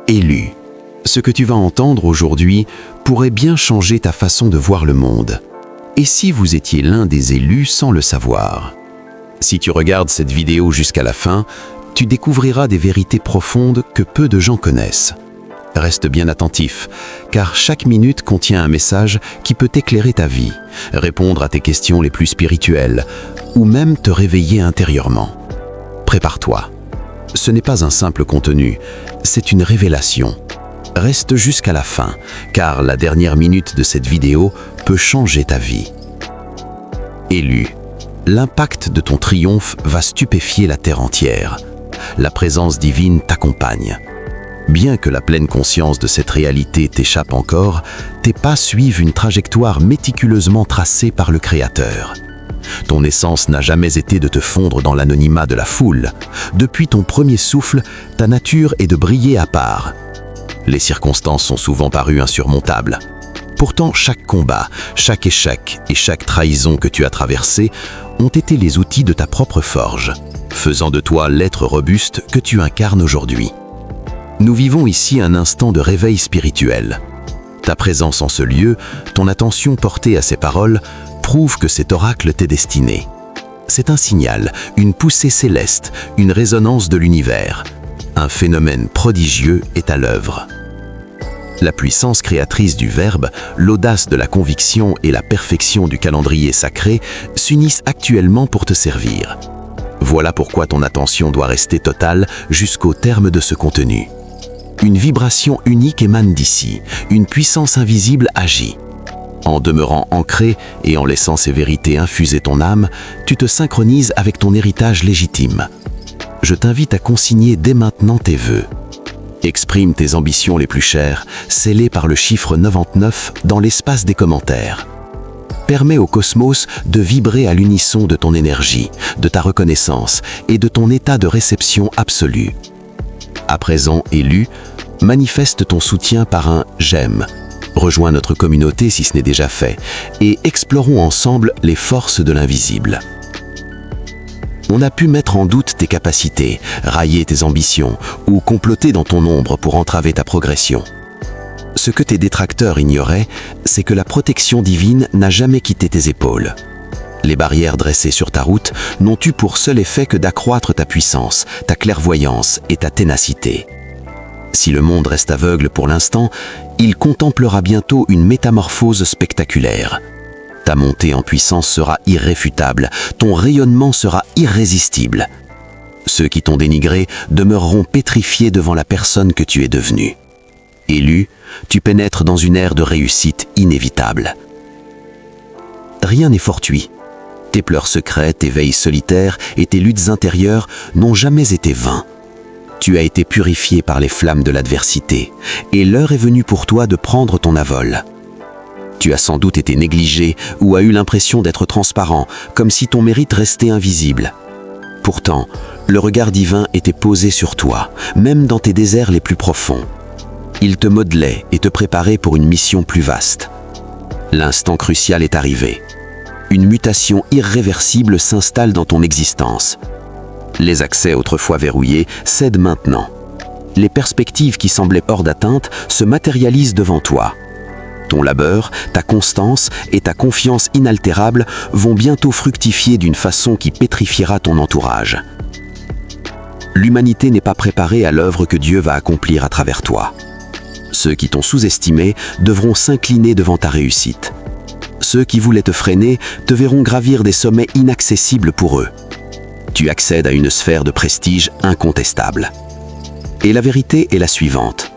Élu. Ce que tu vas entendre aujourd'hui pourrait bien changer ta façon de voir le monde. Et si vous étiez l'un des élus sans le savoir? Si tu regardes cette vidéo jusqu'à la fin, tu découvriras des vérités profondes que peu de gens connaissent. Reste bien attentif, car chaque minute contient un message qui peut éclairer ta vie, répondre à tes questions les plus spirituelles, ou même te réveiller intérieurement. Prépare-toi. Ce n'est pas un simple contenu, c'est une révélation. Reste jusqu'à la fin, car la dernière minute de cette vidéo peut changer ta vie. Élu. L'impact de ton triomphe va stupéfier la terre entière. La présence divine t'accompagne. Bien que la pleine conscience de cette réalité t'échappe encore, tes pas suivent une trajectoire méticuleusement tracée par le Créateur. Ton essence n'a jamais été de te fondre dans l'anonymat de la foule. Depuis ton premier souffle, ta nature est de briller à part. Les circonstances sont souvent parues insurmontables. Pourtant, chaque combat, chaque échec et chaque trahison que tu as traversé ont été les outils de ta propre forge, faisant de toi l'être robuste que tu incarnes aujourd'hui. Nous vivons ici un instant de réveil spirituel. Ta présence en ce lieu, ton attention portée à ces paroles, prouve que cet oracle t'est destiné. C'est un signal, une poussée céleste, une résonance de l'univers. Un phénomène prodigieux est à l'œuvre. La puissance créatrice du Verbe, l'audace de la conviction et la perfection du calendrier sacré s'unissent actuellement pour te servir. Voilà pourquoi ton attention doit rester totale jusqu'au terme de ce contenu. Une vibration unique émane d'ici, une puissance invisible agit. En demeurant ancré et en laissant ces vérités infuser ton âme, tu te synchronises avec ton héritage légitime. Je t'invite à consigner dès maintenant tes vœux. Exprime tes ambitions les plus chères, scellées par le chiffre 99 dans l'espace des commentaires. Permets au cosmos de vibrer à l'unisson de ton énergie, de ta reconnaissance et de ton état de réception absolue. À présent élu, manifeste ton soutien par un « j'aime ». Rejoins notre communauté si ce n'est déjà fait et explorons ensemble les forces de l'invisible. On a pu mettre en doute tes capacités, railler tes ambitions ou comploter dans ton ombre pour entraver ta progression. Ce que tes détracteurs ignoraient, c'est que la protection divine n'a jamais quitté tes épaules. Les barrières dressées sur ta route n'ont eu pour seul effet que d'accroître ta puissance, ta clairvoyance et ta ténacité. Si le monde reste aveugle pour l'instant, il contemplera bientôt une métamorphose spectaculaire. Ta montée en puissance sera irréfutable, ton rayonnement sera irrésistible. Ceux qui t'ont dénigré demeureront pétrifiés devant la personne que tu es devenue. Élu, tu pénètres dans une ère de réussite inévitable. Rien n'est fortuit. Tes pleurs secrets, tes veilles solitaires et tes luttes intérieures n'ont jamais été vains. Tu as été purifié par les flammes de l'adversité, et l'heure est venue pour toi de prendre ton envol. Tu as sans doute été négligé ou as eu l'impression d'être transparent, comme si ton mérite restait invisible. Pourtant, le regard divin était posé sur toi, même dans tes déserts les plus profonds. Il te modelait et te préparait pour une mission plus vaste. L'instant crucial est arrivé. Une mutation irréversible s'installe dans ton existence. Les accès autrefois verrouillés cèdent maintenant. Les perspectives qui semblaient hors d'atteinte se matérialisent devant toi. Ton labeur, ta constance et ta confiance inaltérable vont bientôt fructifier d'une façon qui pétrifiera ton entourage. L'humanité n'est pas préparée à l'œuvre que Dieu va accomplir à travers toi. Ceux qui t'ont sous-estimé devront s'incliner devant ta réussite. Ceux qui voulaient te freiner te verront gravir des sommets inaccessibles pour eux. Tu accèdes à une sphère de prestige incontestable. Et la vérité est la suivante.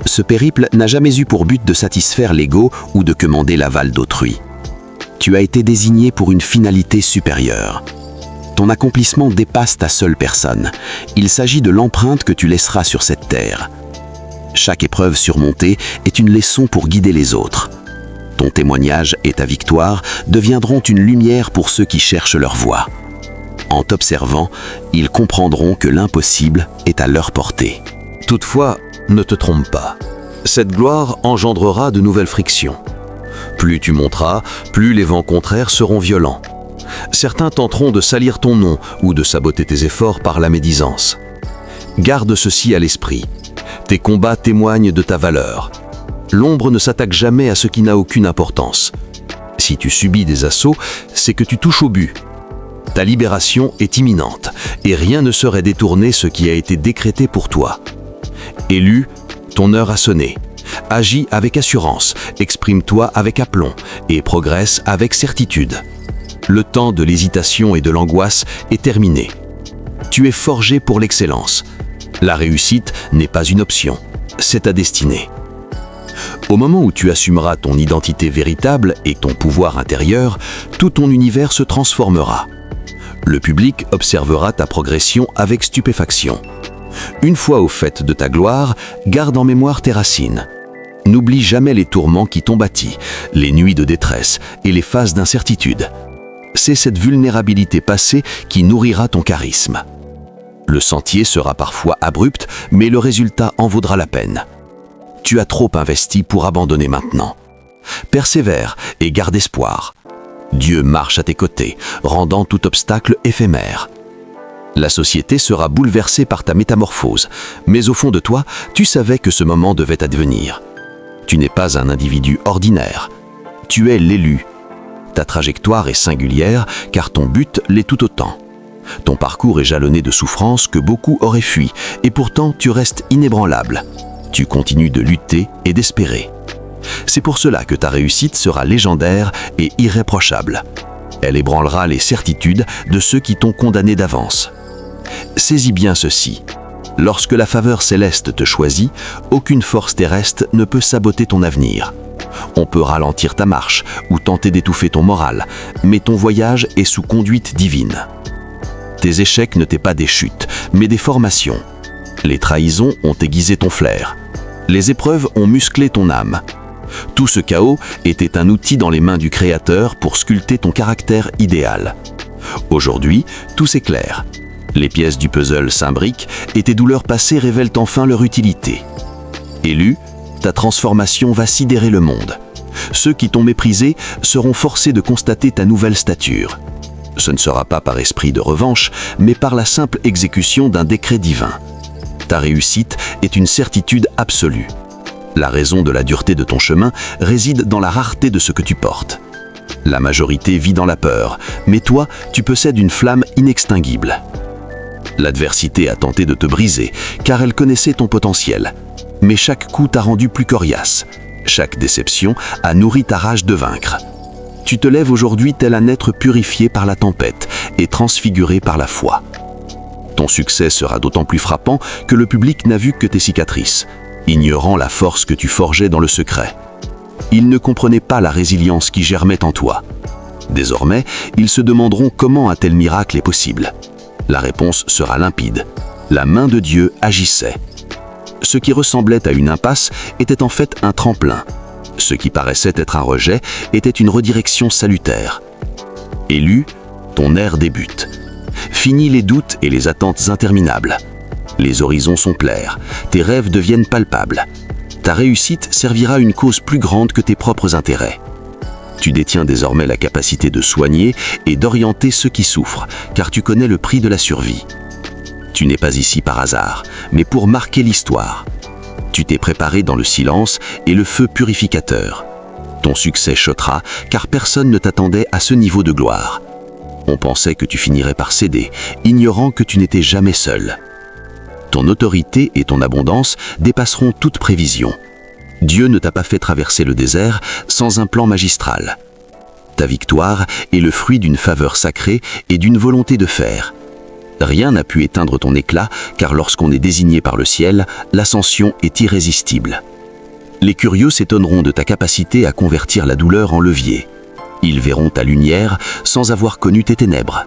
Ce périple n'a jamais eu pour but de satisfaire l'ego ou de quémander l'aval d'autrui. Tu as été désigné pour une finalité supérieure. Ton accomplissement dépasse ta seule personne. Il s'agit de l'empreinte que tu laisseras sur cette terre. Chaque épreuve surmontée est une leçon pour guider les autres. Ton témoignage et ta victoire deviendront une lumière pour ceux qui cherchent leur voie. En t'observant, ils comprendront que l'impossible est à leur portée. Toutefois, ne te trompe pas. Cette gloire engendrera de nouvelles frictions. Plus tu monteras, plus les vents contraires seront violents. Certains tenteront de salir ton nom ou de saboter tes efforts par la médisance. Garde ceci à l'esprit. Tes combats témoignent de ta valeur. L'ombre ne s'attaque jamais à ce qui n'a aucune importance. Si tu subis des assauts, c'est que tu touches au but. Ta libération est imminente et rien ne saurait détourner ce qui a été décrété pour toi. Élu, ton heure a sonné. Agis avec assurance, exprime-toi avec aplomb et progresse avec certitude. Le temps de l'hésitation et de l'angoisse est terminé. Tu es forgé pour l'excellence. La réussite n'est pas une option, c'est ta destinée. Au moment où tu assumeras ton identité véritable et ton pouvoir intérieur, tout ton univers se transformera. Le public observera ta progression avec stupéfaction. Une fois au fait de ta gloire, garde en mémoire tes racines. N'oublie jamais les tourments qui t'ont bâti, les nuits de détresse et les phases d'incertitude. C'est cette vulnérabilité passée qui nourrira ton charisme. Le sentier sera parfois abrupt, mais le résultat en vaudra la peine. Tu as trop investi pour abandonner maintenant. Persévère et garde espoir. Dieu marche à tes côtés, rendant tout obstacle éphémère. La société sera bouleversée par ta métamorphose, mais au fond de toi, tu savais que ce moment devait advenir. Tu n'es pas un individu ordinaire. Tu es l'élu. Ta trajectoire est singulière, car ton but l'est tout autant. Ton parcours est jalonné de souffrances que beaucoup auraient fui, et pourtant tu restes inébranlable. Tu continues de lutter et d'espérer. C'est pour cela que ta réussite sera légendaire et irréprochable. Elle ébranlera les certitudes de ceux qui t'ont condamné d'avance. Saisis bien ceci. Lorsque la faveur céleste te choisit, aucune force terrestre ne peut saboter ton avenir. On peut ralentir ta marche ou tenter d'étouffer ton moral, mais ton voyage est sous conduite divine. Tes échecs n'étaient pas des chutes, mais des formations. Les trahisons ont aiguisé ton flair. Les épreuves ont musclé ton âme. Tout ce chaos était un outil dans les mains du Créateur pour sculpter ton caractère idéal. Aujourd'hui, tout s'éclaire. Les pièces du puzzle s'imbriquent et tes douleurs passées révèlent enfin leur utilité. Élu, ta transformation va sidérer le monde. Ceux qui t'ont méprisé seront forcés de constater ta nouvelle stature. Ce ne sera pas par esprit de revanche, mais par la simple exécution d'un décret divin. Ta réussite est une certitude absolue. La raison de la dureté de ton chemin réside dans la rareté de ce que tu portes. La majorité vit dans la peur, mais toi, tu possèdes une flamme inextinguible. L'adversité a tenté de te briser, car elle connaissait ton potentiel. Mais chaque coup t'a rendu plus coriace. Chaque déception a nourri ta rage de vaincre. Tu te lèves aujourd'hui tel un être purifié par la tempête et transfiguré par la foi. Ton succès sera d'autant plus frappant que le public n'a vu que tes cicatrices, ignorant la force que tu forgeais dans le secret. Ils ne comprenaient pas la résilience qui germait en toi. Désormais, ils se demanderont comment un tel miracle est possible. La réponse sera limpide. La main de Dieu agissait. Ce qui ressemblait à une impasse était en fait un tremplin. Ce qui paraissait être un rejet était une redirection salutaire. Élu, ton ère débute. Finis les doutes et les attentes interminables. Les horizons sont clairs, tes rêves deviennent palpables. Ta réussite servira une cause plus grande que tes propres intérêts. Tu détiens désormais la capacité de soigner et d'orienter ceux qui souffrent, car tu connais le prix de la survie. Tu n'es pas ici par hasard, mais pour marquer l'histoire. Tu t'es préparé dans le silence et le feu purificateur. Ton succès choquera, car personne ne t'attendait à ce niveau de gloire. On pensait que tu finirais par céder, ignorant que tu n'étais jamais seul. Ton autorité et ton abondance dépasseront toute prévision. Dieu ne t'a pas fait traverser le désert sans un plan magistral. Ta victoire est le fruit d'une faveur sacrée et d'une volonté de faire. Rien n'a pu éteindre ton éclat, car lorsqu'on est désigné par le ciel, l'ascension est irrésistible. Les curieux s'étonneront de ta capacité à convertir la douleur en levier. Ils verront ta lumière sans avoir connu tes ténèbres.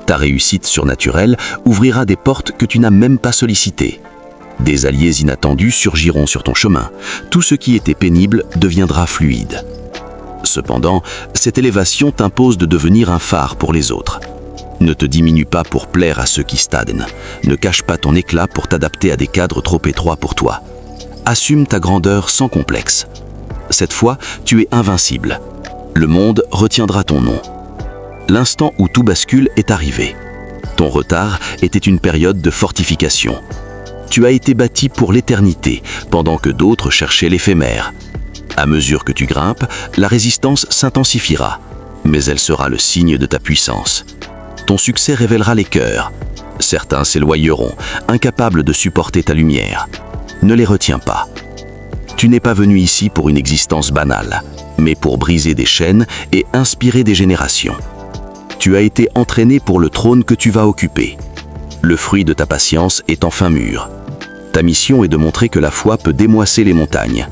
Ta réussite surnaturelle ouvrira des portes que tu n'as même pas sollicitées. Des alliés inattendus surgiront sur ton chemin. Tout ce qui était pénible deviendra fluide. Cependant, cette élévation t'impose de devenir un phare pour les autres. Ne te diminue pas pour plaire à ceux qui stagnent. Ne cache pas ton éclat pour t'adapter à des cadres trop étroits pour toi. Assume ta grandeur sans complexe. Cette fois, tu es invincible. Le monde retiendra ton nom. L'instant où tout bascule est arrivé. Ton retard était une période de fortification. Tu as été bâti pour l'éternité, pendant que d'autres cherchaient l'éphémère. À mesure que tu grimpes, la résistance s'intensifiera, mais elle sera le signe de ta puissance. Ton succès révélera les cœurs. Certains s'éloigneront, incapables de supporter ta lumière. Ne les retiens pas. Tu n'es pas venu ici pour une existence banale, mais pour briser des chaînes et inspirer des générations. Tu as été entraîné pour le trône que tu vas occuper. Le fruit de ta patience est enfin mûr. Ta mission est de montrer que la foi peut démoisser les montagnes.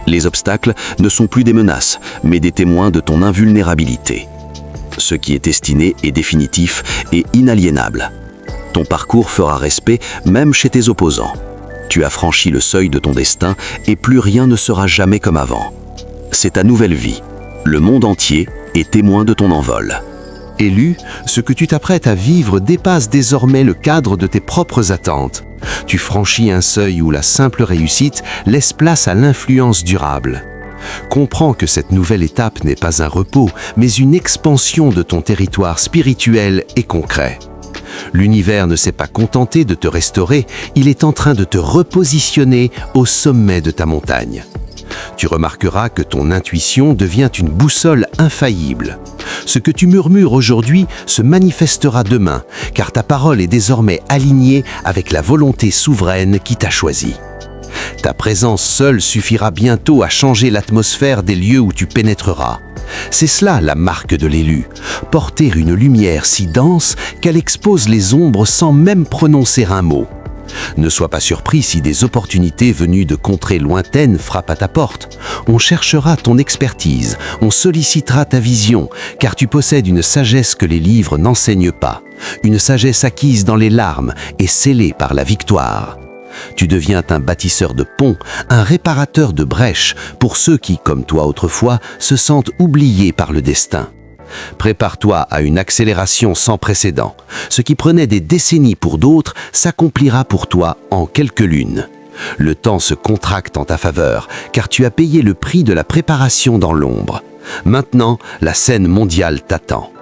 Les obstacles ne sont plus des menaces, mais des témoins de ton invulnérabilité. Ce qui est destiné est définitif et inaliénable. Ton parcours fera respect même chez tes opposants. Tu as franchi le seuil de ton destin et plus rien ne sera jamais comme avant. C'est ta nouvelle vie. Le monde entier est témoin de ton envol. Élu, ce que tu t'apprêtes à vivre dépasse désormais le cadre de tes propres attentes. Tu franchis un seuil où la simple réussite laisse place à l'influence durable. Comprends que cette nouvelle étape n'est pas un repos, mais une expansion de ton territoire spirituel et concret. L'univers ne s'est pas contenté de te restaurer, il est en train de te repositionner au sommet de ta montagne. Tu remarqueras que ton intuition devient une boussole infaillible. Ce que tu murmures aujourd'hui se manifestera demain, car ta parole est désormais alignée avec la volonté souveraine qui t'a choisi. Ta présence seule suffira bientôt à changer l'atmosphère des lieux où tu pénétreras. C'est cela la marque de l'élu, porter une lumière si dense qu'elle expose les ombres sans même prononcer un mot. Ne sois pas surpris si des opportunités venues de contrées lointaines frappent à ta porte. On cherchera ton expertise, on sollicitera ta vision, car tu possèdes une sagesse que les livres n'enseignent pas, une sagesse acquise dans les larmes et scellée par la victoire. Tu deviens un bâtisseur de ponts, un réparateur de brèches pour ceux qui, comme toi autrefois, se sentent oubliés par le destin. Prépare-toi à une accélération sans précédent. Ce qui prenait des décennies pour d'autres s'accomplira pour toi en quelques lunes. Le temps se contracte en ta faveur, car tu as payé le prix de la préparation dans l'ombre. Maintenant, la scène mondiale t'attend.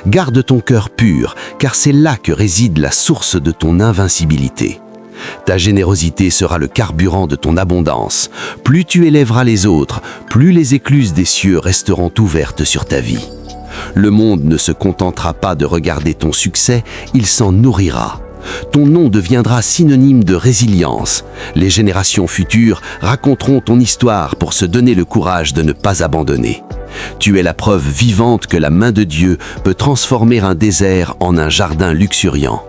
Garde ton cœur pur, car c'est là que réside la source de ton invincibilité. Ta générosité sera le carburant de ton abondance. Plus tu élèveras les autres, plus les écluses des cieux resteront ouvertes sur ta vie. Le monde ne se contentera pas de regarder ton succès, il s'en nourrira. Ton nom deviendra synonyme de résilience. Les générations futures raconteront ton histoire pour se donner le courage de ne pas abandonner. Tu es la preuve vivante que la main de Dieu peut transformer un désert en un jardin luxuriant.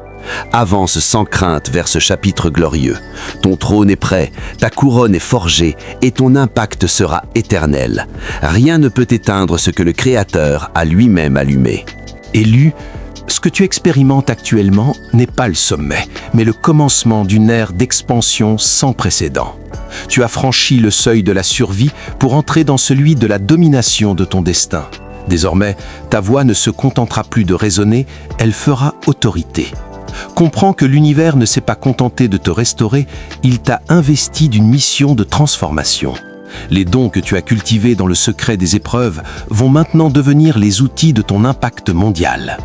Avance sans crainte vers ce chapitre glorieux. Ton trône est prêt, ta couronne est forgée et ton impact sera éternel. Rien ne peut éteindre ce que le Créateur a lui-même allumé. Élu, ce que tu expérimentes actuellement n'est pas le sommet, mais le commencement d'une ère d'expansion sans précédent. Tu as franchi le seuil de la survie pour entrer dans celui de la domination de ton destin. Désormais, ta voix ne se contentera plus de résonner, elle fera autorité. Comprends que l'univers ne s'est pas contenté de te restaurer, il t'a investi d'une mission de transformation. Les dons que tu as cultivés dans le secret des épreuves vont maintenant devenir les outils de ton impact mondial.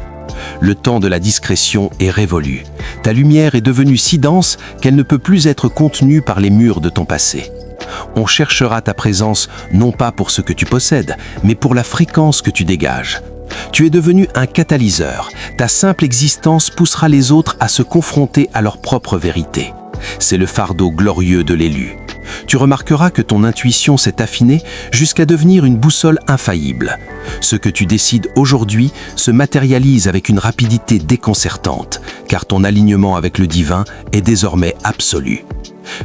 Le temps de la discrétion est révolu. Ta lumière est devenue si dense qu'elle ne peut plus être contenue par les murs de ton passé. On cherchera ta présence non pas pour ce que tu possèdes, mais pour la fréquence que tu dégages. Tu es devenu un catalyseur. Ta simple existence poussera les autres à se confronter à leur propre vérité. C'est le fardeau glorieux de l'élu. Tu remarqueras que ton intuition s'est affinée jusqu'à devenir une boussole infaillible. Ce que tu décides aujourd'hui se matérialise avec une rapidité déconcertante, car ton alignement avec le divin est désormais absolu.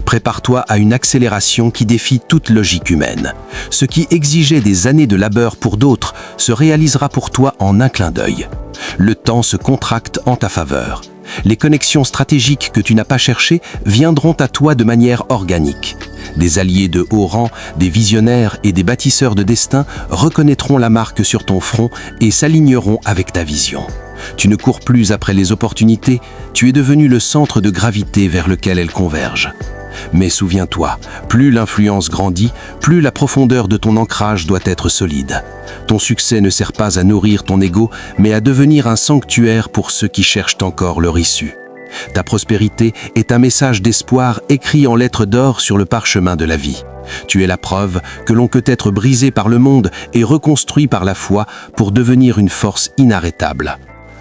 Prépare-toi à une accélération qui défie toute logique humaine. Ce qui exigeait des années de labeur pour d'autres se réalisera pour toi en un clin d'œil. Le temps se contracte en ta faveur. Les connexions stratégiques que tu n'as pas cherchées viendront à toi de manière organique. Des alliés de haut rang, des visionnaires et des bâtisseurs de destin reconnaîtront la marque sur ton front et s'aligneront avec ta vision. Tu ne cours plus après les opportunités, tu es devenu le centre de gravité vers lequel elles convergent. Mais souviens-toi, plus l'influence grandit, plus la profondeur de ton ancrage doit être solide. Ton succès ne sert pas à nourrir ton ego, mais à devenir un sanctuaire pour ceux qui cherchent encore leur issue. Ta prospérité est un message d'espoir écrit en lettres d'or sur le parchemin de la vie. Tu es la preuve que l'on peut être brisé par le monde et reconstruit par la foi pour devenir une force inarrêtable.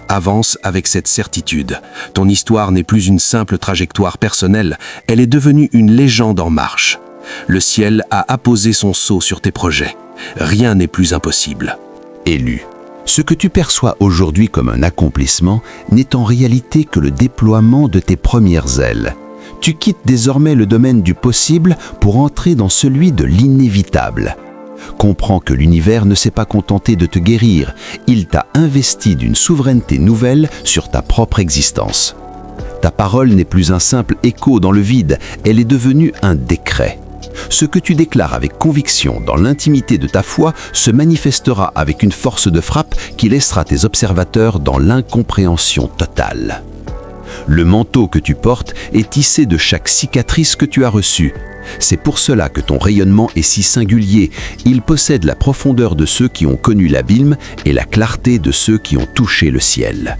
Avance avec cette certitude. Ton histoire n'est plus une simple trajectoire personnelle, elle est devenue une légende en marche. Le ciel a apposé son sceau sur tes projets. Rien n'est plus impossible. Élu. Ce que tu perçois aujourd'hui comme un accomplissement n'est en réalité que le déploiement de tes premières ailes. Tu quittes désormais le domaine du possible pour entrer dans celui de l'inévitable. Comprends que l'univers ne s'est pas contenté de te guérir, il t'a investi d'une souveraineté nouvelle sur ta propre existence. Ta parole n'est plus un simple écho dans le vide, elle est devenue un décret. Ce que tu déclares avec conviction dans l'intimité de ta foi se manifestera avec une force de frappe qui laissera tes observateurs dans l'incompréhension totale. Le manteau que tu portes est tissé de chaque cicatrice que tu as reçue. C'est pour cela que ton rayonnement est si singulier. Il possède la profondeur de ceux qui ont connu l'abîme et la clarté de ceux qui ont touché le ciel.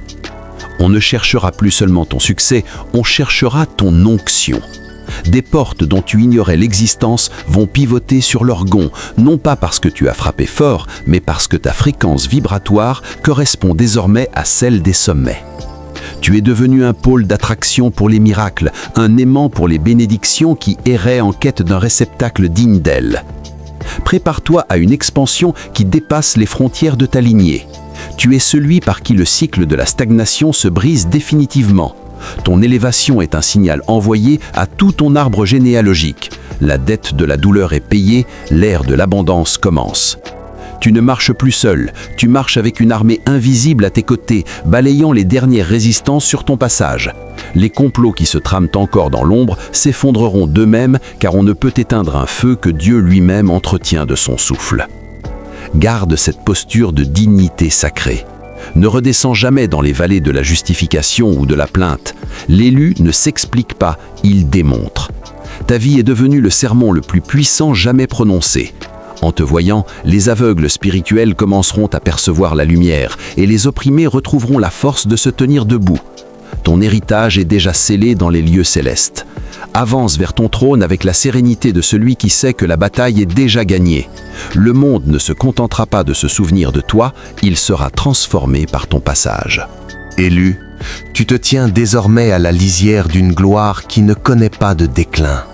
On ne cherchera plus seulement ton succès, on cherchera ton onction. Des portes dont tu ignorais l'existence vont pivoter sur leur gonds, non pas parce que tu as frappé fort, mais parce que ta fréquence vibratoire correspond désormais à celle des sommets. Tu es devenu un pôle d'attraction pour les miracles, un aimant pour les bénédictions qui erraient en quête d'un réceptacle digne d'elles. Prépare-toi à une expansion qui dépasse les frontières de ta lignée. Tu es celui par qui le cycle de la stagnation se brise définitivement. Ton élévation est un signal envoyé à tout ton arbre généalogique. La dette de la douleur est payée, l'ère de l'abondance commence. Tu ne marches plus seul, tu marches avec une armée invisible à tes côtés, balayant les dernières résistances sur ton passage. Les complots qui se trament encore dans l'ombre s'effondreront d'eux-mêmes car on ne peut éteindre un feu que Dieu lui-même entretient de son souffle. Garde cette posture de dignité sacrée. Ne redescends jamais dans les vallées de la justification ou de la plainte. L'élu ne s'explique pas, il démontre. Ta vie est devenue le sermon le plus puissant jamais prononcé. En te voyant, les aveugles spirituels commenceront à percevoir la lumière et les opprimés retrouveront la force de se tenir debout. Ton héritage est déjà scellé dans les lieux célestes. Avance vers ton trône avec la sérénité de celui qui sait que la bataille est déjà gagnée. Le monde ne se contentera pas de se souvenir de toi, il sera transformé par ton passage. Élu, tu te tiens désormais à la lisière d'une gloire qui ne connaît pas de déclin.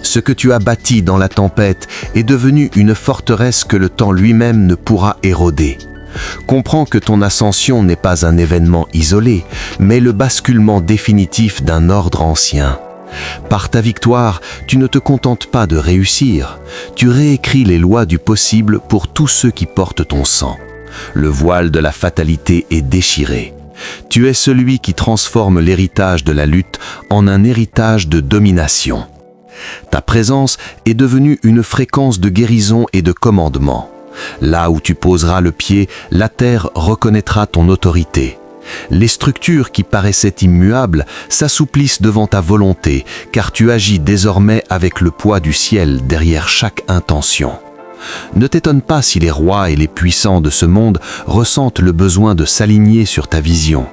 Ce que tu as bâti dans la tempête est devenu une forteresse que le temps lui-même ne pourra éroder. Comprends que ton ascension n'est pas un événement isolé, mais le basculement définitif d'un ordre ancien. Par ta victoire, tu ne te contentes pas de réussir, tu réécris les lois du possible pour tous ceux qui portent ton sang. Le voile de la fatalité est déchiré. Tu es celui qui transforme l'héritage de la lutte en un héritage de domination. Ta présence est devenue une fréquence de guérison et de commandement. Là où tu poseras le pied, la terre reconnaîtra ton autorité. Les structures qui paraissaient immuables s'assouplissent devant ta volonté, car tu agis désormais avec le poids du ciel derrière chaque intention. Ne t'étonne pas si les rois et les puissants de ce monde ressentent le besoin de s'aligner sur ta vision.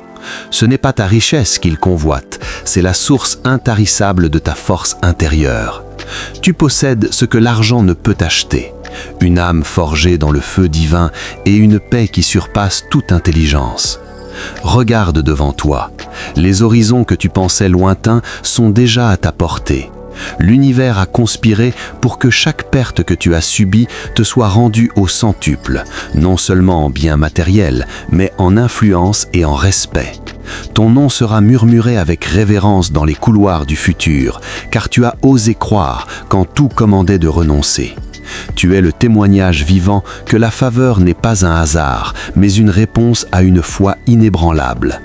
Ce n'est pas ta richesse qu'ils convoitent, c'est la source intarissable de ta force intérieure. Tu possèdes ce que l'argent ne peut acheter, une âme forgée dans le feu divin et une paix qui surpasse toute intelligence. Regarde devant toi, les horizons que tu pensais lointains sont déjà à ta portée. L'univers a conspiré pour que chaque perte que tu as subie te soit rendue au centuple, non seulement en biens matériels, mais en influence et en respect. Ton nom sera murmuré avec révérence dans les couloirs du futur, car tu as osé croire quand tout commandait de renoncer. Tu es le témoignage vivant que la faveur n'est pas un hasard, mais une réponse à une foi inébranlable.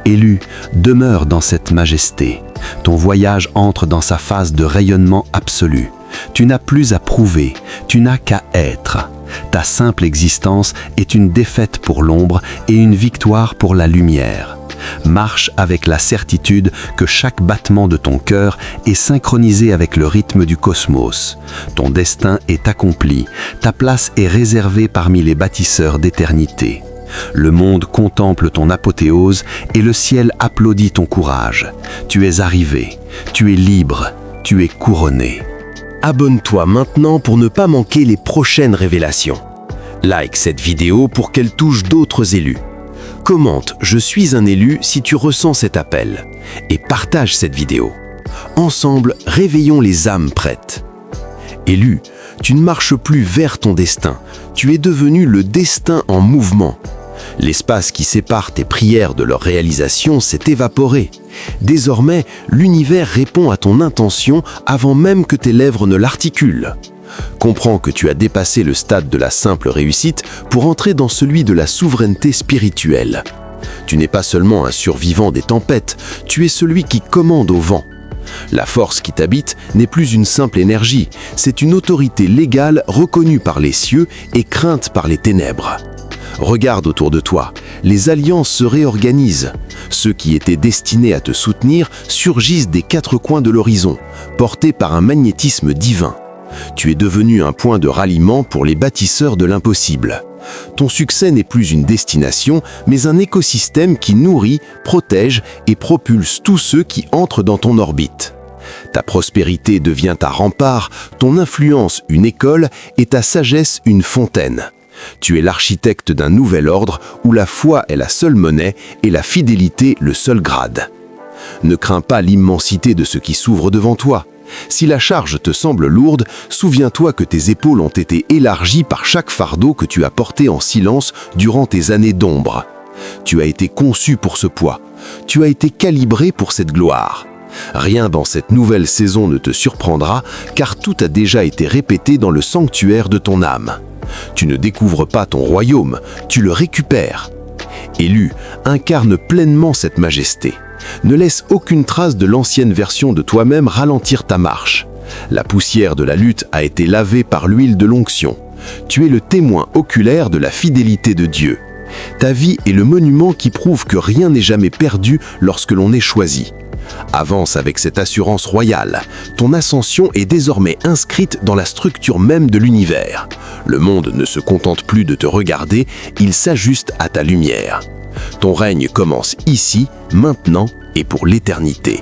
Élu, demeure dans cette majesté. Ton voyage entre dans sa phase de rayonnement absolu. Tu n'as plus à prouver, tu n'as qu'à être. Ta simple existence est une défaite pour l'ombre et une victoire pour la lumière. Marche avec la certitude que chaque battement de ton cœur est synchronisé avec le rythme du cosmos. Ton destin est accompli, ta place est réservée parmi les bâtisseurs d'éternité. Le monde contemple ton apothéose et le ciel applaudit ton courage. Tu es arrivé, tu es libre, tu es couronné. Abonne-toi maintenant pour ne pas manquer les prochaines révélations. Like cette vidéo pour qu'elle touche d'autres élus. Commente « Je suis un élu » si tu ressens cet appel. Et partage cette vidéo. Ensemble, réveillons les âmes prêtes. Élu, tu ne marches plus vers ton destin. Tu es devenu le destin en mouvement. L'espace qui sépare tes prières de leur réalisation s'est évaporé. Désormais, l'univers répond à ton intention avant même que tes lèvres ne l'articulent. Comprends que tu as dépassé le stade de la simple réussite pour entrer dans celui de la souveraineté spirituelle. Tu n'es pas seulement un survivant des tempêtes, tu es celui qui commande au vent. La force qui t'habite n'est plus une simple énergie, c'est une autorité légale reconnue par les cieux et crainte par les ténèbres. Regarde autour de toi, les alliances se réorganisent. Ceux qui étaient destinés à te soutenir surgissent des quatre coins de l'horizon, portés par un magnétisme divin. Tu es devenu un point de ralliement pour les bâtisseurs de l'impossible. Ton succès n'est plus une destination, mais un écosystème qui nourrit, protège et propulse tous ceux qui entrent dans ton orbite. Ta prospérité devient ta rempart, ton influence une école et ta sagesse une fontaine. Tu es l'architecte d'un nouvel ordre où la foi est la seule monnaie et la fidélité le seul grade. Ne crains pas l'immensité de ce qui s'ouvre devant toi. Si la charge te semble lourde, souviens-toi que tes épaules ont été élargies par chaque fardeau que tu as porté en silence durant tes années d'ombre. Tu as été conçu pour ce poids. Tu as été calibré pour cette gloire. Rien dans cette nouvelle saison ne te surprendra, car tout a déjà été répété dans le sanctuaire de ton âme. Tu ne découvres pas ton royaume, tu le récupères. Élu, incarne pleinement cette majesté. Ne laisse aucune trace de l'ancienne version de toi-même ralentir ta marche. La poussière de la lutte a été lavée par l'huile de l'onction. Tu es le témoin oculaire de la fidélité de Dieu. Ta vie est le monument qui prouve que rien n'est jamais perdu lorsque l'on est choisi. Avance avec cette assurance royale. Ton ascension est désormais inscrite dans la structure même de l'univers. Le monde ne se contente plus de te regarder, il s'ajuste à ta lumière. Ton règne commence ici, maintenant et pour l'éternité.